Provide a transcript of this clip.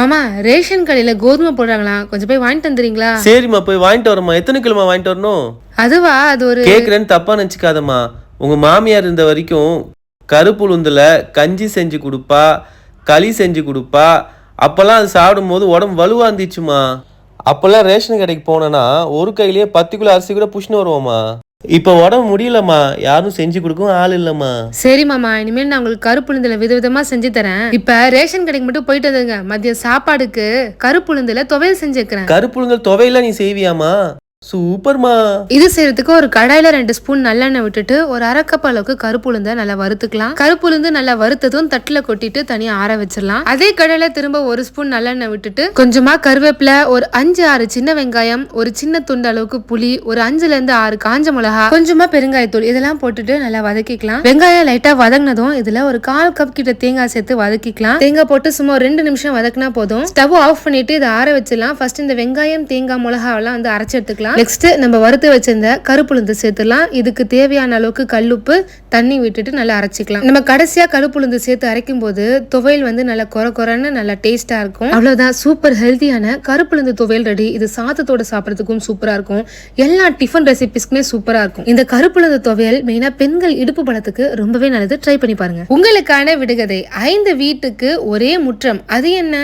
மாமா ரேஷன் கடையில கோதுமை போடுறாங்களா, கொஞ்சம் போய் வாங்கிட்டு வந்துறீங்களா? சரிம்மா போய் வாங்கிட்டு வரமா. எத்தனை கிலோமா வாங்கிட்டு வரணும்? அதுவா, அது ஒரு கேக்குறேன்னு தப்பா நினைச்சுக்காதம்மா. உங்க மாமியார் இருந்த வரைக்கும் கருப்பு உளுந்துல கஞ்சி செஞ்சு கொடுப்பா, களி செஞ்சு கொடுப்பா. அப்பெல்லாம் அது சாப்பிடும் போது உடம்பு வலுவா இருந்துச்சுமா. அப்பெல்லாம் ரேஷன் கடைக்கு போனேன்னா ஒரு கையிலேயே 10 கிலோ அரிசி கூட புஷ்ணு வருவோமா. இப்ப உடம்பு முடியலம்மா, யாரும் செஞ்சு கொடுக்கவும் ஆள் இல்லம்மா. சரி மாமா, இனிமேல் நான் உங்களுக்கு கருப்பு உளுந்துல விதவிதமா செஞ்சு தரேன். இப்ப ரேஷன் கடைக்கு மட்டும் போயிட்டு வந்துங்க, மதிய சாப்பாடுக்கு கருப்பு உளுந்துல துவையல் செஞ்சுக்கிறேன். கருப்பு உளுந்து துவையில நீ செய்வியாமா? சூப்பர்மா. இது செய்யறதுக்கு ஒரு கடாயில 2 ஸ்பூன் நல்லெண்ணெய் விட்டுட்டு ஒரு அரை கப் அளவுக்கு கருப்பு உளுந்த நல்லா வறுத்துக்கலாம். கருப்பு உளுந்து நல்லா வறுத்ததும் தட்டுல கொட்டிட்டு தனியா ஆற வச்சிடலாம். அதே கடாயில திரும்ப 1 ஸ்பூன் நல்லெண்ணெய் விட்டுட்டு கொஞ்சமா கருவேப்பிலை, ஒரு 5-6 சின்ன வெங்காயம், ஒரு சின்ன துண்டு அளவுக்கு புளி, ஒரு 5-6 காஞ்ச மிளகா, கொஞ்சமா பெருங்காயத்தூள் இதெல்லாம் போட்டுட்டு நல்லா வதக்கிக்கலாம். வெங்காயம் லைட்டா வதங்கினதும் இதுல ஒரு 1/4 கப் கிட்ட தேங்காய் சேர்த்து வதக்கிக்கலாம். தேங்காய் போட்டு சும்மா 2 நிமிஷம் வதக்கினா போதும். ஸ்டவ் ஆஃப் பண்ணிட்டு இதை ஆற வச்சிடலாம். ஃபர்ஸ்ட் இந்த வெங்காயம், தேங்காய், மிளகாவெல்லாம் வந்து அரைச்சு எடுத்துக்கலாம். நெக்ஸ்ட் நம்ம வறுத்து வச்சிருந்த கருப்பு உளுந்து சேர்த்துலாம். இதுக்கு தேவையான அளவுக்கு கல்லுப்பு, தண்ணி விட்டுட்டு நல்லா அரைச்சிக்கலாம். நம்ம கடைசியா கருப்பு உளுந்து சேர்த்து அரைக்கும் போது துவையல் வந்து நல்லா கொரன்னு நல்லா டேஸ்டா இருக்கும். அவ்வளவுதான், சூப்பர் ஹெல்த்தியான கருப்பு உளுந்து துவையல் ரெடி. இது சாதத்தோட சாப்பிடறதுக்கும் சூப்பரா இருக்கும். எல்லா டிஃபன் ரெசிபிஸ்க்குமே சூப்பரா இருக்கும். இந்த கருப்பு உளுந்து துவையல் மெயினா பெண்கள் இடுப்பு பலத்துக்கு ரொம்பவே நல்லது. ட்ரை பண்ணி பாருங்க. உங்களுக்கான விடுகதை, 5 வீட்டுக்கு ஒரே முற்றம், அது என்ன?